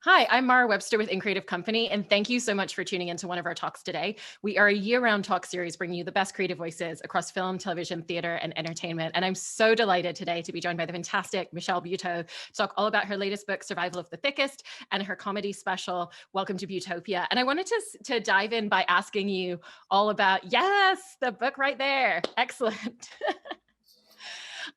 Hi, I'm Mara Webster with In Creative Company, and thank you so much for tuning into one of our talks today. We are a year-round talk series bringing you the best creative voices across film, television, theater, and entertainment. And I'm so delighted today to be joined by the fantastic Michelle Buteau to talk all about her latest book, Survival of the Thickest, and her comedy special, Welcome to Buteaupia. And I wanted to dive in by asking you all about, yes, the book right there. Excellent.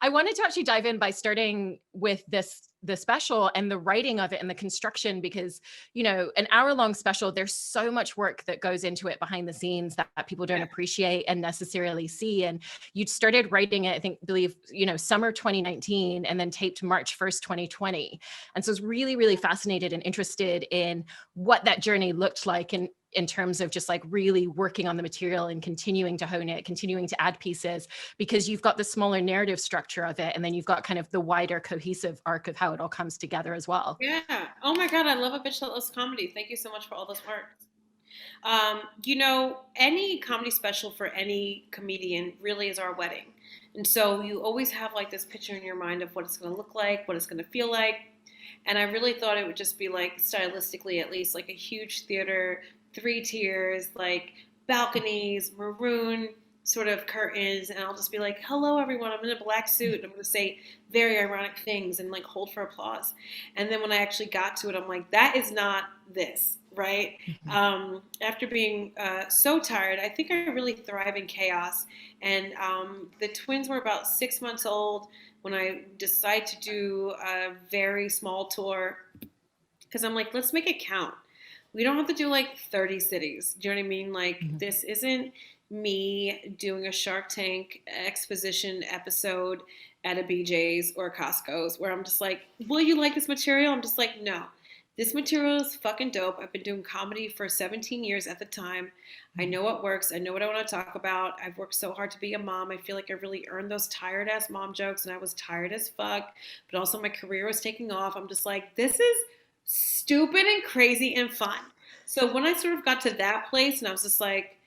I wanted to actually dive in by starting with the special and the writing of it and the construction, because an hour-long special, there's so much work that goes into it behind the scenes that people don't appreciate and necessarily see. And you'd started writing it, I believe summer 2019, and then taped March 1st 2020. And so I was really, really fascinated and interested in what that journey looked like, and in terms of just like really working on the material and continuing to hone it, continuing to add pieces, because you've got the smaller narrative structure of it, and then you've got kind of the wider cohesive arc of how it all comes together as well. Yeah. Oh my God, I love a bitch that loves comedy. Thank you so much for all this work. Any comedy special for any comedian really is our wedding. And so you always have like this picture in your mind of what it's going to look like, what it's going to feel like. And I really thought it would just be like stylistically, at least like a huge theater, 3 tiers, like balconies, maroon sort of curtains. And I'll just be like, hello, everyone. I'm in a black suit. I'm going to say very ironic things and like hold for applause. And then when I actually got to it, I'm like, that is not this. Right. After being so tired, I think I really thrive in chaos. And the twins were about 6 months old when I decided to do a very small tour, because I'm like, let's make it count. We don't have to do like 30 cities. Do you know what I mean? Like, this isn't me doing a Shark Tank exposition episode at a BJ's or a Costco's where I'm just like, will you like this material? I'm just like, no. This material is fucking dope. I've been doing comedy for 17 years at the time. I know what works. I know what I want to talk about. I've worked so hard to be a mom. I feel like I really earned those tired ass mom jokes, and I was tired as fuck. But also my career was taking off. I'm just like, this is stupid and crazy and fun. So when I sort of got to that place, and I was just like,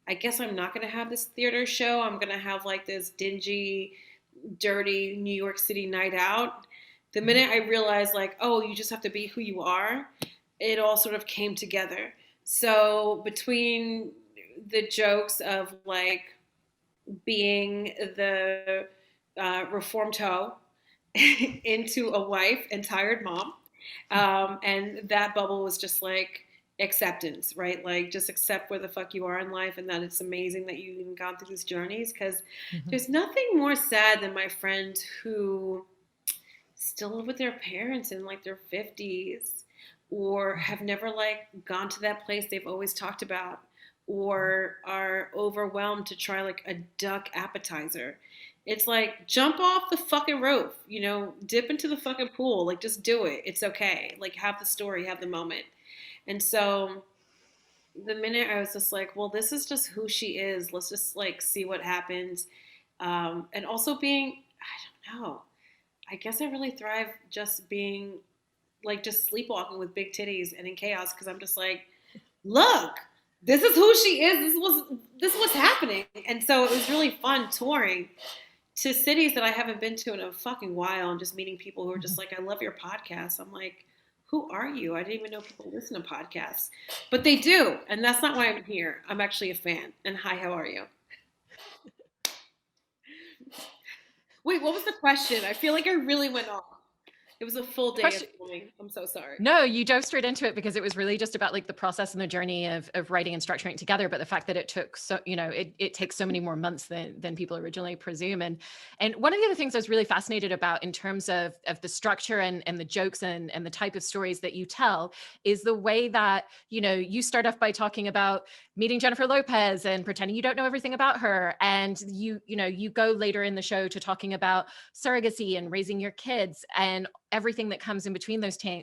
I guess I'm not going to have this theater show. I'm going to have like this dingy, dirty New York City night out. The minute I realized, like, oh, you just have to be who you are, it all sort of came together. So between the jokes of like being the reformed hoe into a wife and tired mom, and that bubble was just like acceptance, right? Like, just accept where the fuck you are in life, and that it's amazing that you even gone through these journeys, because there's nothing more sad than my friends who still live with their parents in like their 50s, or have never like gone to that place they've always talked about, or are overwhelmed to try like a duck appetizer. It's like, jump off the fucking roof, dip into the fucking pool, like just do it. It's okay. Like, have the story, have the moment. And so the minute I was just like, well, this is just who she is. Let's just like see what happens. And also being, I don't know, I guess I really thrive just being like just sleepwalking with big titties and in chaos, because I'm just like, look, this is who she is. This is what's happening. And so it was really fun touring to cities that I haven't been to in a fucking while, and just meeting people who are just like, I love your podcast. I'm like, who are you? I didn't even know people listen to podcasts, but they do. And that's not why I'm here. I'm actually a fan. And hi, how are you? Wait, what was the question? I feel like I really went off. It was a full day of Question. filming. I'm so sorry. No, you dove straight into it, because it was really just about like the process and the journey of writing and structuring it together. But the fact that it took it takes so many more months than people originally presume. And one of the other things I was really fascinated about in terms of the structure and the jokes and the type of stories that you tell is the way that, you start off by talking about meeting Jennifer Lopez and pretending you don't know everything about her. And you go later in the show to talking about surrogacy and raising your kids and everything that comes in between those two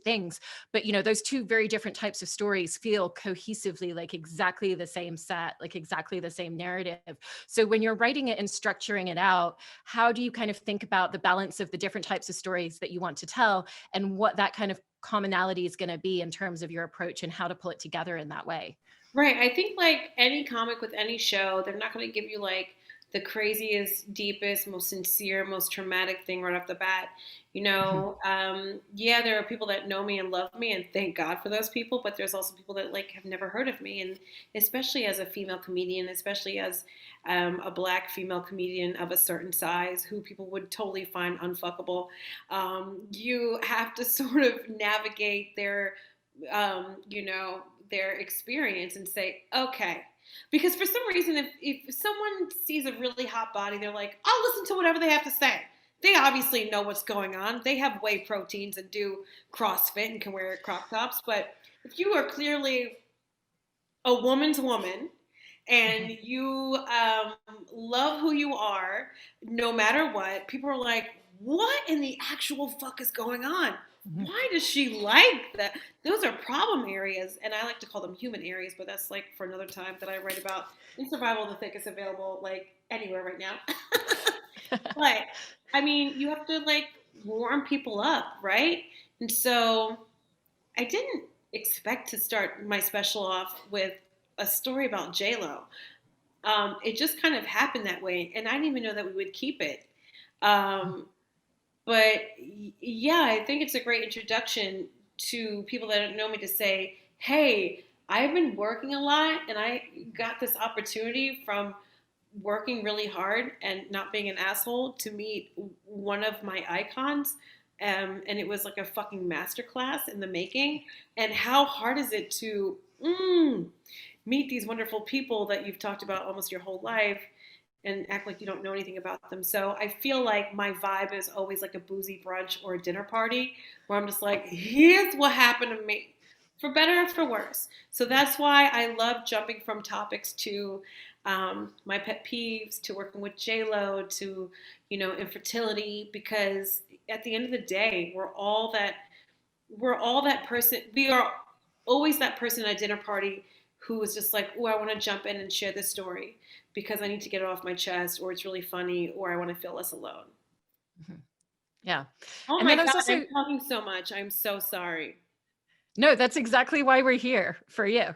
things. But those two very different types of stories feel cohesively like exactly the same set, like exactly the same narrative. So when you're writing it and structuring it out, how do you kind of think about the balance of the different types of stories that you want to tell, and what that kind of commonality is going to be in terms of your approach and how to pull it together in that way? Right. I think like any comic with any show, they're not going to give you like the craziest, deepest, most sincere, most traumatic thing right off the bat. Mhm. Yeah, there are people that know me and love me, and thank God for those people. But there's also people that like have never heard of me, and especially as a female comedian, especially as a black female comedian of a certain size, who people would totally find unfuckable. You have to sort of navigate their experience and say, okay. Because for some reason, if someone sees a really hot body, they're like, I'll listen to whatever they have to say. They obviously know what's going on. They have whey proteins and do CrossFit and can wear crop tops. But if you are clearly a woman's woman and Mhm. you love who you are, no matter what, people are like, what in the actual fuck is going on? Mhm. Why does she like that? Those are problem areas, and I like to call them human areas, but that's like for another time that I write about in Survival of the Thickest, available like anywhere right now. But I mean, you have to like warm people up, right? And so I didn't expect to start my special off with a story about J Lo. It just kind of happened that way, and I didn't even know that we would keep it. Um, but yeah, I think it's a great introduction to people that don't know me to say, "Hey, I've been working a lot, and I got this opportunity from working really hard and not being an asshole to meet one of my icons." And it was like a fucking masterclass in the making. And how hard is it to meet these wonderful people that you've talked about almost your whole life and act like you don't know anything about them? So I feel like my vibe is always like a boozy brunch or a dinner party where I'm just like, here's what happened to me, for better or for worse. So that's why I love jumping from topics to my pet peeves, to working with J Lo, to infertility, because at the end of the day, we're all that person. We are always that person at a dinner party who is just like, oh, I want to jump in and share this story because I need to get it off my chest, or it's really funny, or I want to feel less alone. Mhm. Yeah. Oh And my then I was God, also, I'm talking so much. I'm so sorry. no, that's exactly why we're here for you.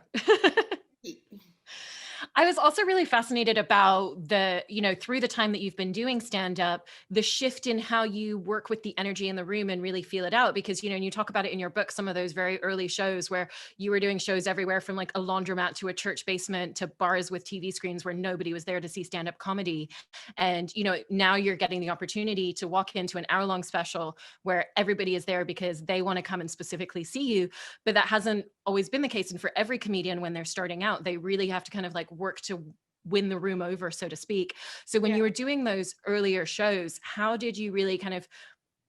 I was also really fascinated about through the time that you've been doing stand up, the shift in how you work with the energy in the room and really feel it out. Because, and you talk about it in your book, some of those very early shows where you were doing shows everywhere from like a laundromat to a church basement to bars with TV screens where nobody was there to see stand up comedy. And, now you're getting the opportunity to walk into an hour long special where everybody is there because they want to come and specifically see you. But that hasn't always been the case. And for every comedian, when they're starting out, they really have to kind of like work to win the room over, so to speak. So when Yeah. you were doing those earlier shows, how did you really kind of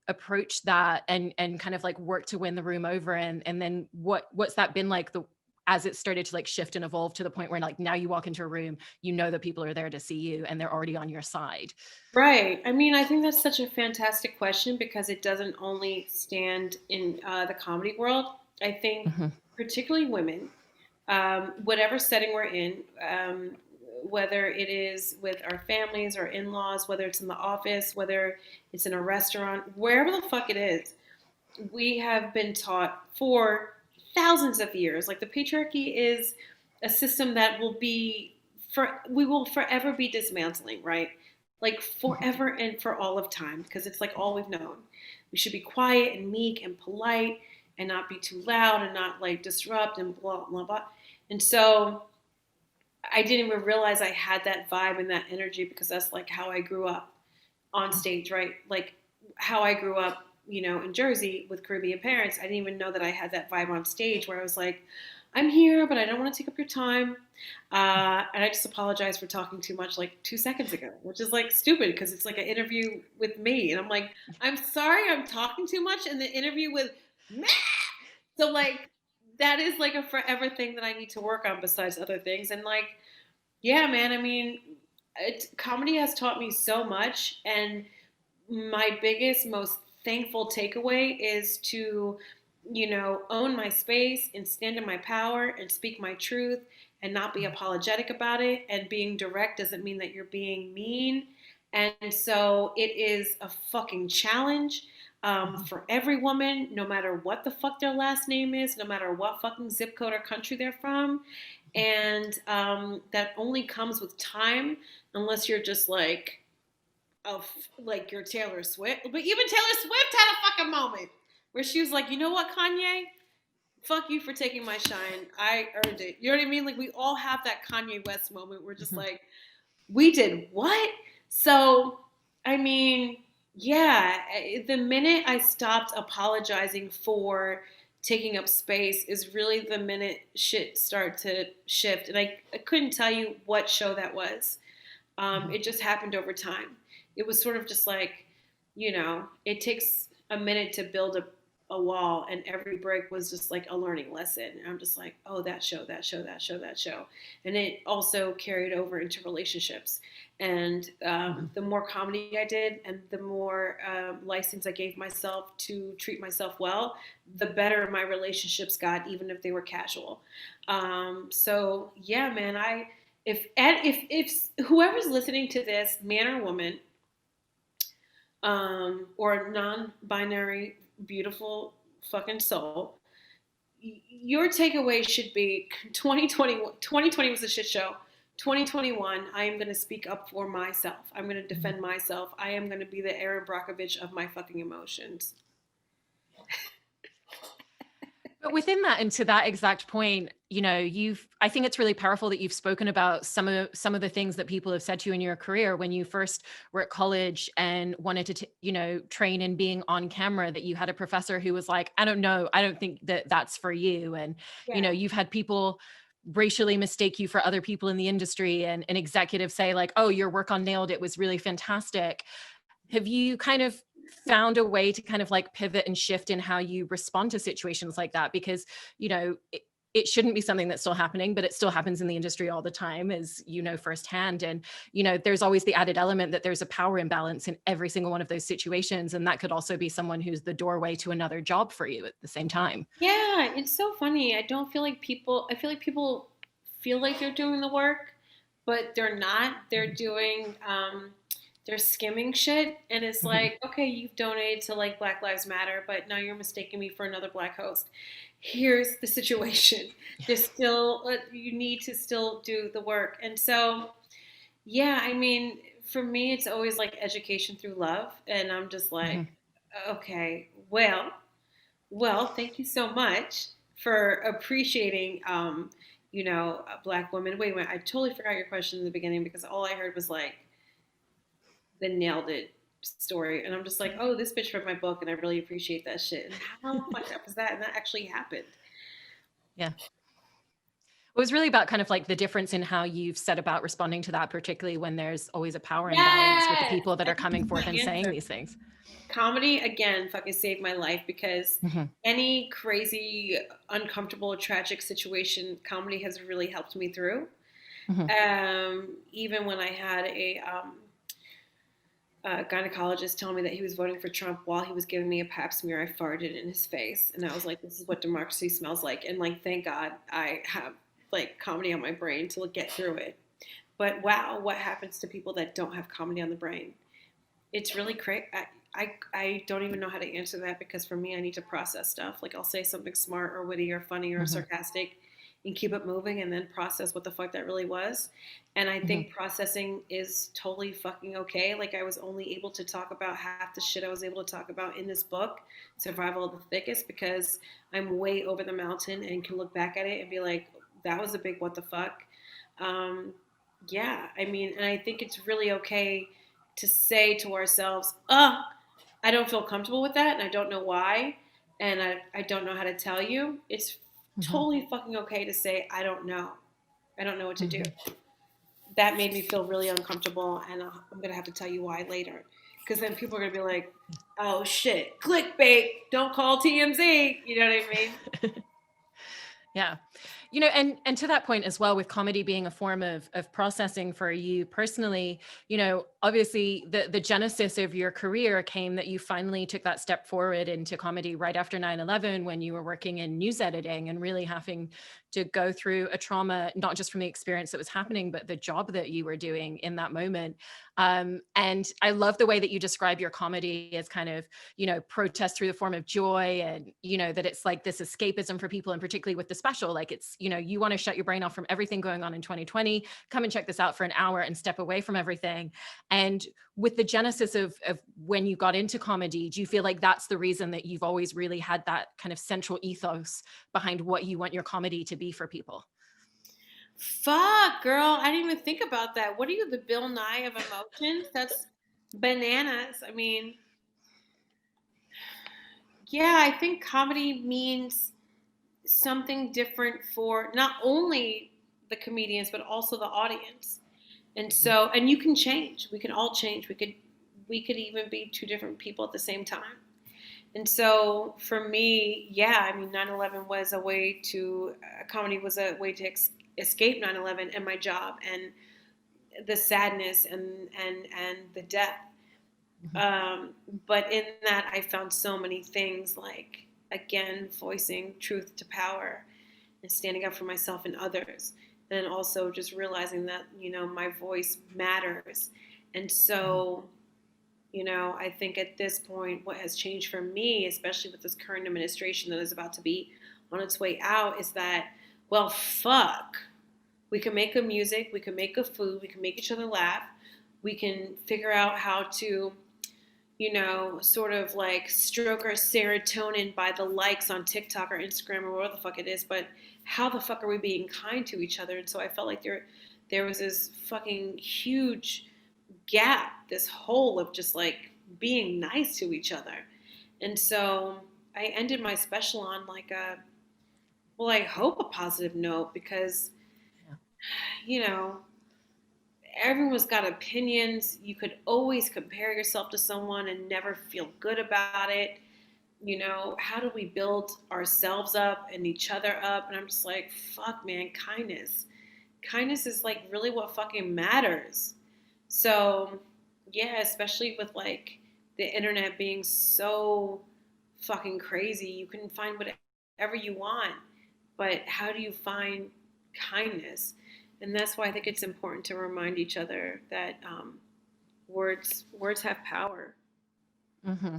approach that and kind of like work to win the room over? And then what's that been like as it started to like shift and evolve to the point where like now you walk into a room, that people are there to see you and they're already on your side? Right. I mean, I think that's such a fantastic question because it doesn't only stand in the comedy world. I think, Mhm. particularly women, whatever setting we're in, whether it is with our families or in laws, whether it's in the office, whether it's in a restaurant, wherever the fuck it is, we have been taught for thousands of years. Like the patriarchy is a system that we will forever be dismantling, right? Like Mhm. forever and for all of time, because it's like all we've known. We should be quiet and meek and polite and not be too loud and not like disrupt and blah blah blah. And so I didn't even realize I had that vibe and that energy because that's like how I grew up on stage, right? Like how I grew up, in Jersey with Caribbean parents. I didn't even know that I had that vibe on stage where I was like, I'm here, but I don't want to take up your time. And I just apologize for talking too much like 2 seconds ago, which is like stupid because it's like an interview with me. And I'm like, I'm sorry I'm talking too much in the interview with me. So like that is like a forever thing that I need to work on besides other things. And like, yeah, man, I mean, comedy has taught me so much. And my biggest, most thankful takeaway is to, own my space and stand in my power and speak my truth and not be apologetic about it. And being direct doesn't mean that you're being mean. And so it is a fucking challenge Mhm. for every woman, no matter what the fuck their last name is, no matter what fucking zip code or country they're from. And that only comes with time, unless you're just like, like you're Taylor Swift. But even Taylor Swift had a fucking moment where she was like, you know what, Kanye? Fuck you for taking my shine. I earned it. You know what I mean? Like, we all have that Kanye West moment. We're just like, we did what? So, I mean, yeah, the minute I stopped apologizing for taking up space is really the minute shit started to shift. And I couldn't tell you what show that was. It just happened over time. It was sort of just like, it takes a minute to build a wall, and every break was just like a learning lesson. And I'm just like, oh, that show, that show, that show, that show. And it also carried over into relationships. And the more comedy I did, and the more license I gave myself to treat myself well, the better my relationships got, even if they were casual. So yeah, man, if whoever's listening to this, man or woman, or non-binary, beautiful fucking soul, your takeaway should be 2020 was a shit show. 2021, I am going to speak up for myself. I'm going to defend myself. I am going to be the Aaron Brockovich of my fucking emotions. But within that, and to that exact point, I think it's really powerful that you've spoken about some of the things that people have said to you in your career when you first were at college and wanted to, train in being on camera, that you had a professor who was like, I don't know, I don't think that that's for you. And, Yeah. you've had people racially mistake you for other people in the industry, and an executive say like, oh, your work on Nailed It was really fantastic. Have you kind of found a way to kind of like pivot and shift in how you respond to situations like that? Because, it shouldn't be something that's still happening, but it still happens in the industry all the time, as firsthand. And, there's always the added element that there's a power imbalance in every single one of those situations. And that could also be someone who's the doorway to another job for you at the same time. Yeah, it's so funny. I feel like people feel like they're doing the work, but they're not. They're doing, they're skimming shit. And it's like, okay, you've donated to like Black Lives Matter, but now you're mistaking me for another Black host. Here's the situation. There's still, you need to still do the work. And so, yeah, I mean, for me, it's always like education through love. And I'm just like, okay, well, thank you so much for appreciating, Black women. Wait, I totally forgot your question in the beginning, because all I heard was like the Nailed It story. And I'm just like, oh, this bitch read my book and I really appreciate that shit. And how fucked up is that? And that actually happened. Yeah. It was really about kind of like the difference in how you've set about responding to that, particularly when there's always a power imbalance with the people that are coming forth and saying these things. Comedy, again, fucking saved my life, because any crazy, uncomfortable, tragic situation, comedy has really helped me through. Even when I had a gynecologist tell me that he was voting for Trump while he was giving me a pap smear, I farted in his face. And I was like, this is what democracy smells like. And like, thank God I have like comedy on my brain to get through it. But wow, what happens to people that don't have comedy on the brain? It's really crazy. I don't even know how to answer that, because for me, I need to process stuff. Like, I'll say something smart or witty or funny or sarcastic and keep it moving, and then process what the fuck that really was. And I think processing is totally fucking okay. Like, I was only able to talk about half the shit I was able to talk about in this book, Survival of the Thickest, because I'm way over the mountain and can look back at it and be like, that was a big what the fuck. Yeah, I mean, and I think it's really okay to say to ourselves, I don't feel comfortable with that, and I don't know why, and I don't know how to tell you. It's totally fucking okay to say, I don't know. I don't know what to do. That made me feel really uncomfortable, and I'm going to have to tell you why later. Because then people are going to be like, oh shit, clickbait, don't call TMZ. You know what I mean? Yeah. And to that point as well, with comedy being a form of processing for you personally, obviously the genesis of your career came that you finally took that step forward into comedy right after 9/11, when you were working in news editing and really having to go through a trauma, not just from the experience that was happening, but the job that you were doing in that moment. And I love the way that you describe your comedy as kind of, protest through the form of joy, and, that it's like this escapism for people, and particularly with the special, like it's it's, you want to shut your brain off from everything going on in 2020, come and check this out for an hour and step away from everything. And with the genesis of when you got into comedy, do you feel like that's the reason that you've always really had that kind of central ethos behind what you want your comedy to be for people? Fuck, girl. I didn't even think about that. What are you, the Bill Nye of emotions? That's bananas. I mean, yeah, I think comedy means something different for not only the comedians, but also the audience. And so, and you can change. We can all change. We could even be two different people at the same time. And so for me, yeah, I mean, 9/11 was a way to, comedy was a way to escape 9/11 and my job and the sadness and the death. But in that, I found so many things like, again, voicing truth to power and standing up for myself and others. And also just realizing that, my voice matters. And so, I think at this point, what has changed for me, especially with this current administration that is about to be on its way out, is that, well, fuck. We can make good music, we can make good food, we can make each other laugh, we can figure out how to, sort of like stroke our serotonin by the likes on TikTok or Instagram or whatever the fuck it is, but how the fuck are we being kind to each other? And so I felt like there was this fucking huge gap, this hole of just like being nice to each other. And so I ended my special on like I hope a positive note because, you know, everyone's got opinions. You could always compare yourself to someone and never feel good about it. How do we build ourselves up and each other up? And I'm just like, fuck, man, kindness. Kindness is like really what fucking matters. So, yeah, especially with like the internet being so fucking crazy, you can find whatever you want. But how do you find kindness? And that's why I think it's important to remind each other that words have power. Mm-hmm.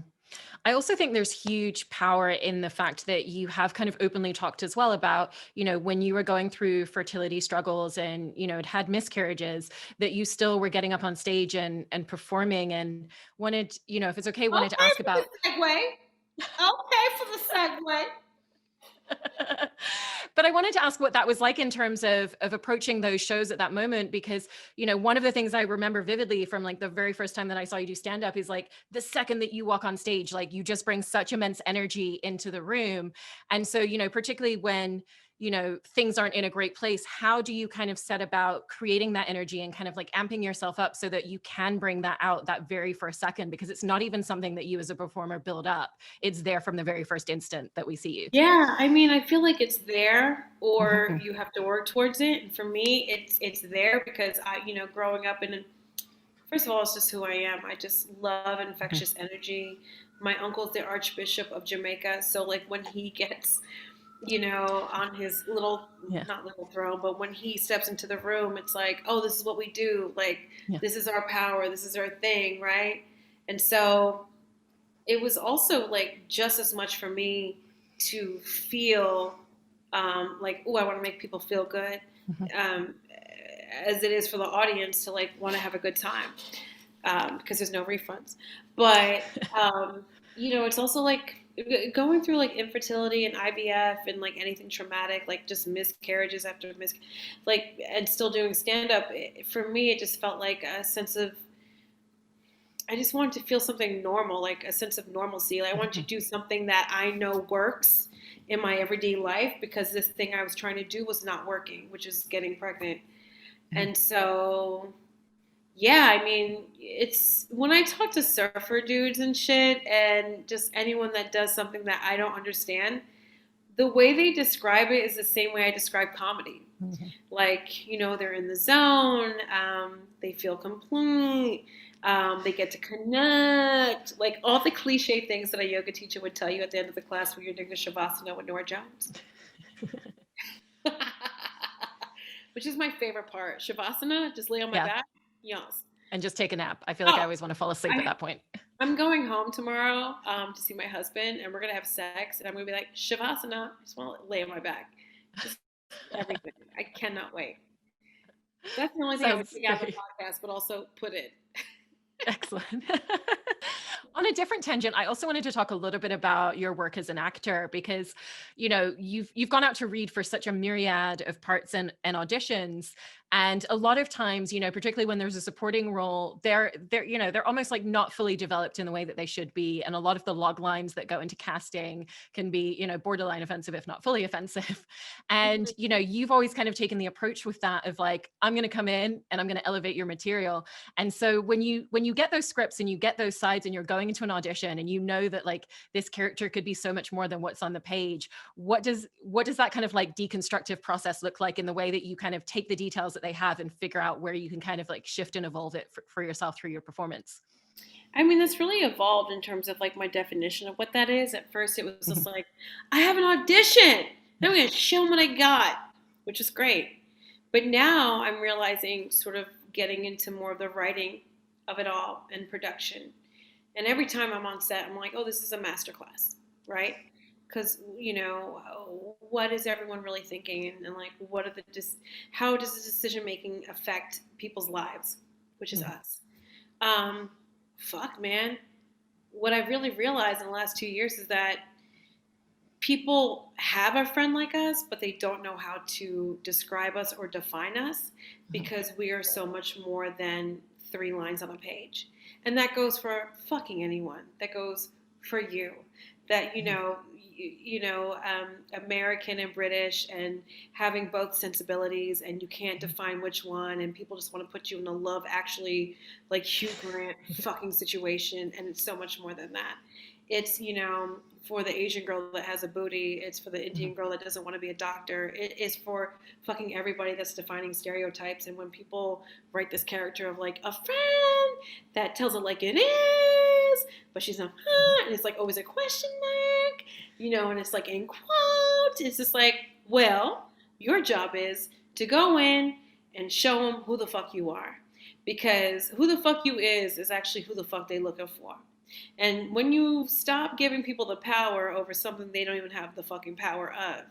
I also think there's huge power in the fact that you have kind of openly talked as well about, when you were going through fertility struggles and, had miscarriages, that you still were getting up on stage and performing and wanted, if it's okay, wanted to Okay ask for the about. segue. Okay for the segue. But I wanted to ask what that was like in terms of approaching those shows at that moment, because, one of the things I remember vividly from like the very first time that I saw you do stand up is like the second that you walk on stage, like you just bring such immense energy into the room. And so, particularly when, things aren't in a great place, how do you kind of set about creating that energy and kind of like amping yourself up so that you can bring that out that very first second? Because it's not even something that you as a performer build up. It's there from the very first instant that we see you. Yeah, I mean, I feel like it's there, or Mhm. you have to work towards it. And for me, it's there because growing up in, first of all, it's just who I am. I just love infectious energy. My uncle's the Archbishop of Jamaica, so like when he gets, on his little, Yeah. not little throne, but when he steps into the room, it's like, oh, this is what we do. Like, Yeah. this is our power. This is our thing, right? And so it was also like just as much for me to feel like, oh, I want to make people feel good, Mhm. um, as it is for the audience to like want to have a good time, because there's no refunds. But it's also like going through like infertility and IVF and like anything traumatic, like just miscarriages after like, and still doing stand up. For me, it just felt like a sense of, I just wanted to feel something normal, like a sense of normalcy. Like I wanted to do something that I know works in my everyday life because this thing I was trying to do was not working, which is getting pregnant. Mhm. And so, yeah, I mean, it's when I talk to surfer dudes and shit and just anyone that does something that I don't understand, the way they describe it is the same way I describe comedy. Mhm. Like, they're in the zone, they feel complete, they get to connect, like all the cliche things that a yoga teacher would tell you at the end of the class when you're doing a Shavasana with Nora Jones. Which is my favorite part. Shavasana, just lay on my Yeah. back. Yes. And just take a nap. I feel like I Oh, always want to fall asleep at I, that point. I'm going home tomorrow to see my husband, and we're going to have sex, and I'm going to be like, Shavasana, I just want to lay on my back. Just Everything. I cannot wait. That's the only thing I would Sounds take out of the great. podcast, but also put in. Excellent. On a different tangent, I also wanted to talk a little bit about your work as an actor because, you've gone out to read for such a myriad of parts and auditions, and a lot of times, particularly when there's a supporting role, they're almost like not fully developed in the way that they should be, and a lot of the log lines that go into casting can be, borderline offensive, if not fully offensive. And you've always kind of taken the approach with that of like, I'm going to come in and I'm going to elevate your material. And so when you get those scripts and you get those sides and you're going into an audition and you know that like this character could be so much more than what's on the page, what does that kind of like deconstructive process look like in the way that you kind of take the details that they have and figure out where you can kind of like shift and evolve it for yourself through your performance? I mean, that's really evolved in terms of like my definition of what that is. At first, it was just like, I have an audition. Now I'm going to show them what I got, which is great. But now I'm realizing, sort of getting into more of the writing of it all and production. And every time I'm on set, I'm like, oh, this is a masterclass, right? Because what is everyone really thinking, and like, how does the decision making affect people's lives, which is us. Um, Fuck, man. What I really realized in the last 2 years is that people have a friend like us, but they don't know how to describe us or define us because we are so much more than 3 lines on a page. And that goes for fucking anyone. That goes for you. That, American and British, and having both sensibilities, and you can't define which one, and people just want to put you in a Love Actually, like Hugh Grant fucking situation, and it's so much more than that. It's, for the Asian girl that has a booty. It's for the Indian girl that doesn't want to be a doctor. It is for fucking everybody that's defining stereotypes. And when people write this character of like a friend that tells it like it is, but she's not, and it's like always a question mark, and it's like in quotes. It's just like, well, your job is to go in and show them who the fuck you are. Because who the fuck you is actually who the fuck they looking for. And when you stop giving people the power over something they don't even have the fucking power of,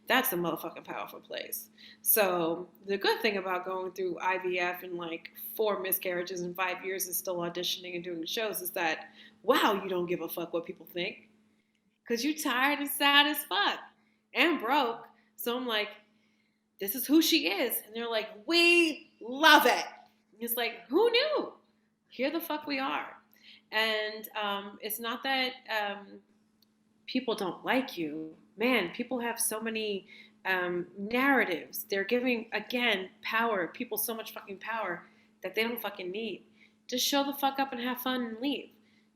that's a motherfucking powerful place. So the good thing about going through IVF and like 4 miscarriages in 5 years and still auditioning and doing shows is that, wow, you don't give a fuck what people think. Because you're tired and sad as fuck and broke. So I'm like, this is who she is. And they're like, we love it. And it's like, who knew? Here the fuck we are. And it's not that people don't like you. Man, people have so many narratives. They're giving, again, people so much fucking power that they don't fucking need. Just show the fuck up and have fun and leave.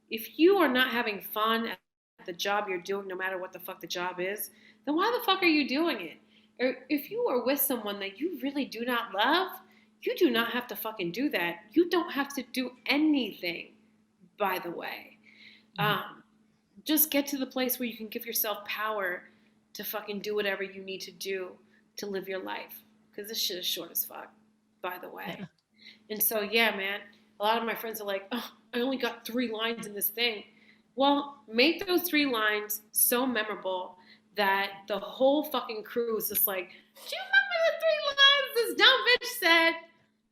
If you are not having fun at the job you're doing, no matter what the fuck the job is, then why the fuck are you doing it? Or if you are with someone that you really do not love, you do not have to fucking do that. You don't have to do anything, by the way. Just get to the place where you can give yourself power to fucking do whatever you need to do to live your life. Because this shit is short as fuck, by the way. Yeah. And so, yeah, man, a lot of my friends are like, oh, I only got 3 lines in this thing. Well, make those 3 lines so memorable that the whole fucking crew is just like, do you remember the 3 lines this dumb bitch said?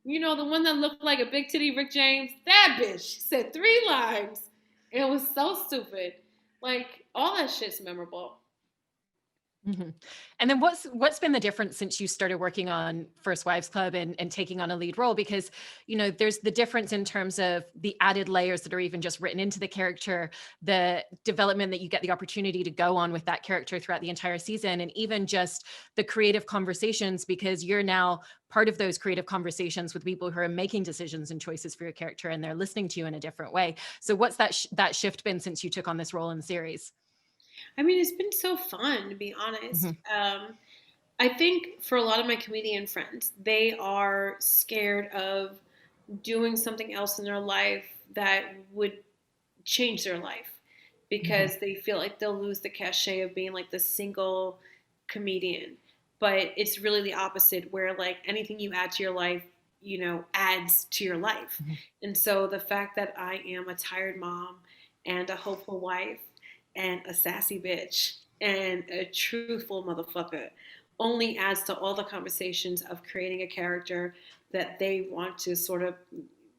The one that looked like a big titty Rick James? That bitch said 3 lines. It was so stupid. Like, all that shit's memorable. Mm-hmm. And then what's been the difference since you started working on First Wives Club and taking on a lead role? Because, there's the difference in terms of the added layers that are even just written into the character, the development that you get the opportunity to go on with that character throughout the entire season, and even just the creative conversations, because you're now part of those creative conversations with people who are making decisions and choices for your character, and they're listening to you in a different way. So what's that shift been since you took on this role in the series? I mean, it's been so fun, to be honest. I think for a lot of my comedian friends, they are scared of doing something else in their life that would change their life because they feel like they'll lose the cachet of being like the single comedian. But it's really the opposite, where like anything you add to your life, adds to your life. And so the fact that I am a tired mom and a hopeful wife and a sassy bitch and a truthful motherfucker only adds to all the conversations of creating a character that they want to sort of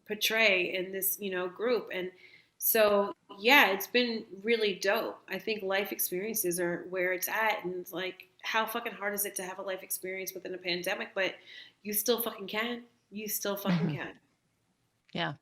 portray in this, group. And so, yeah, it's been really dope. I think life experiences are where it's at. And it's like, how fucking hard is it to have a life experience within a pandemic? But you still fucking can. You still fucking Mhm. can. Yeah.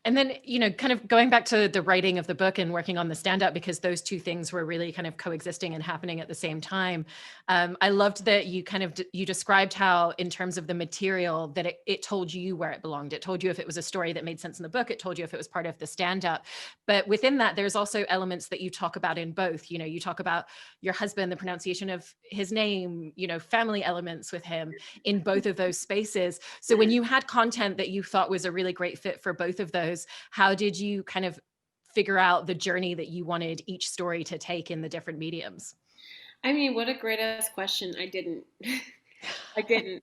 And then, kind of going back to the writing of the book and working on the stand-up, because those two things were really kind of coexisting and happening at the same time. I loved that you kind of, you described how in terms of the material that it told you where it belonged. It told you if it was a story that made sense in the book, it told you if it was part of the stand-up. But within that, there's also elements that you talk about in both. You talk about your husband, the pronunciation of his name, family elements with him in both of those spaces. So when you had content that you thought was a really great fit for both of those, how did you kind of figure out the journey that you wanted each story to take in the different mediums? I mean, what a great ass question. I didn't. I didn't.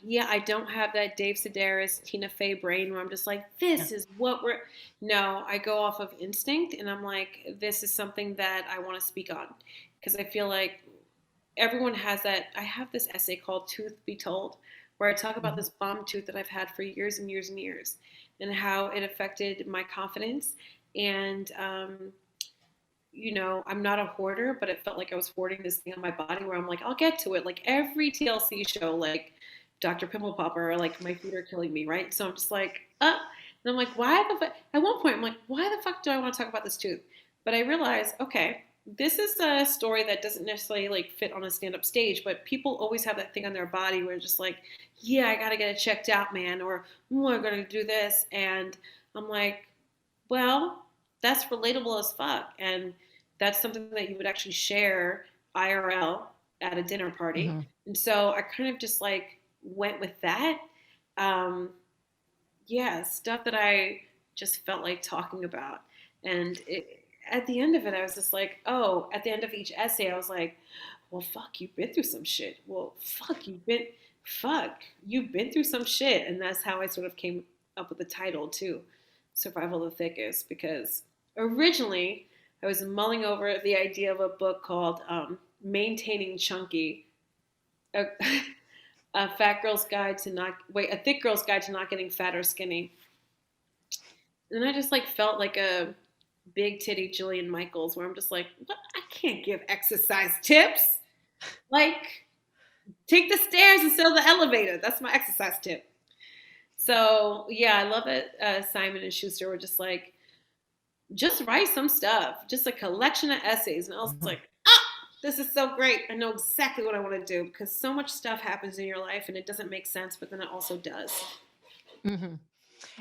Yeah, I don't have that Dave Sedaris, Tina Fey brain where I'm just like, Yeah. this is what we're. No, I go off of instinct, and I'm like, this is something that I want to speak on because I feel like everyone has that. I have this essay called "Truth Be Told," where I talk about Mhm. this bomb tooth that I've had for years and years and years, and how it affected my confidence and I'm not a hoarder, but it felt like I was hoarding this thing on my body where I'm like, I'll get to it. Like every TLC show, like Dr. Pimple Popper, like my feet are killing me, right? So I'm just like, and I'm like, why the fuck? At one point, I'm like, why the fuck do I want to talk about this tooth? But I realized, okay, this is a story that doesn't necessarily like fit on a stand-up stage, but people always have that thing on their body where it's just like, yeah, I gotta get it checked out, man, or I'm gonna do this, and I'm like, well, that's relatable as fuck. And that's something that you would actually share IRL at a dinner party. Mhm. And so I kind of just like went with that. Um, yeah, stuff that I just felt like talking about. And at the end of it, I was just like, oh, at the end of each essay, I was like, well, fuck, you've been through some shit. Well, you've been through some shit. And that's how I sort of came up with the title too, Survival of the Thickest, because originally I was mulling over the idea of a book called Maintaining Chunky, a, a thick girl's guide to not getting fat or skinny. And I just like felt like a big titty Jillian Michaels, where I'm just like, what? I can't give exercise tips. Like, take the stairs instead of the elevator. That's my exercise tip. So yeah, I love it. Simon and Schuster were just like, just write some stuff, just a collection of essays. And I was Mhm. like, this is so great. I know exactly what I want to do because so much stuff happens in your life and it doesn't make sense, but then it also does. Mhm.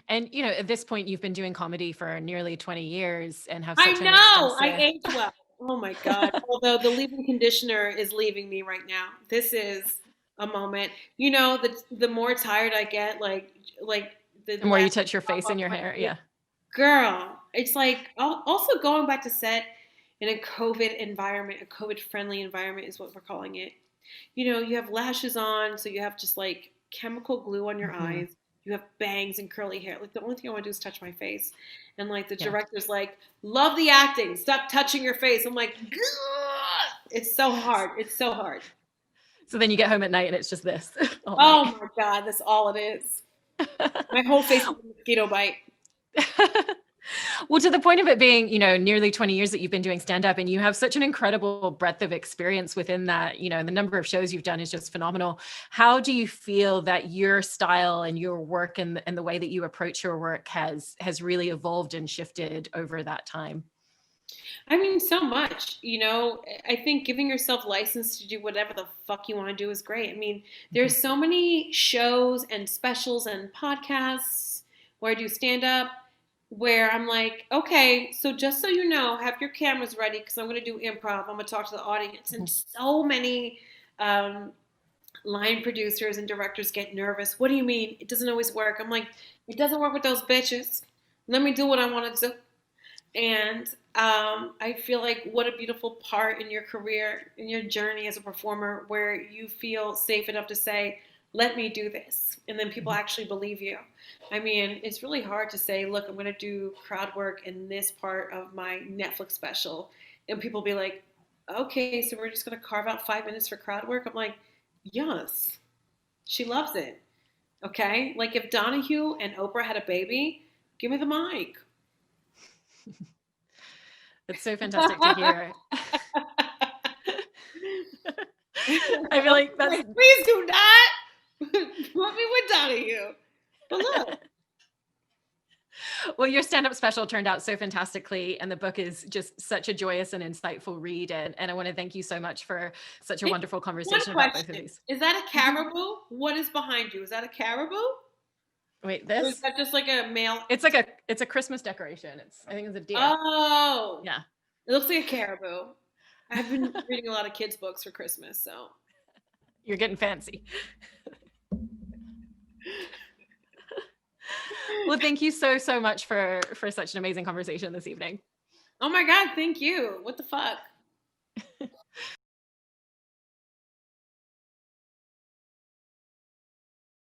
And at this point, you've been doing comedy for nearly 20 years and have I such an know. I extensive. age well. Oh my God. Although the leave-in conditioner is leaving me right now. This is a moment. The more tired I get, like the The more you last touch your drop face off and your my hair, face. yeah. Girl, it's like also going back to set in a COVID environment, a COVID friendly environment is what we're calling it. You have lashes on, so you have just like chemical glue on your Mhm. eyes. You have bangs and curly hair. Like the only thing I want to do is touch my face. And like the Yeah. director's like, love the acting. Stop touching your face. I'm like, "Gah!" It's so hard. It's so hard. So then you get home at night and it's just this all night. Oh my God, that's all it is. My whole face is a mosquito bite. Well, to the point of it being, nearly 20 years that you've been doing stand up and you have such an incredible breadth of experience within that, and the number of shows you've done is just phenomenal. How do you feel that your style and your work and the way that you approach your work has really evolved and shifted over that time? I mean, so much. I think giving yourself license to do whatever the fuck you want to do is great. I mean, Mhm. there's so many shows and specials and podcasts where I do stand up where I'm like, okay, so just so you know, have your cameras ready because I'm going to do improv. I'm going to talk to the audience. And Mhm. so many um, line producers and directors get nervous. What do you mean? It doesn't always work. I'm like, it doesn't work with those bitches. Let me do what I want to do. And I feel like what a beautiful part in your career, in your journey as a performer, where you feel safe enough to say, let me do this. And then people Mhm. actually believe you. I mean, it's really hard to say, look, I'm going to do crowd work in this part of my Netflix special. And people be like, okay, so we're just going to carve out 5 minutes for crowd work. I'm like, yes, she loves it. Okay. Like if Donahue and Oprah had a baby, give me the mic. It's so fantastic to hear. I feel like that's. Like, please do not put me with Donahue. But look. Well, your stand-up special turned out so fantastically, and the book is just such a joyous and insightful read. And I want to thank you so much for such a wonderful conversation about both of these. Is that a caribou? What is behind you? Is that a caribou? Wait, Or is this? that just like a male? It's a Christmas decoration. I think it's a deer. Oh. Yeah. It looks like a caribou. I've been reading a lot of kids' books for Christmas, so. You're getting fancy. Well, thank you so much for such an amazing conversation this evening. Oh my God, thank you. What the fuck?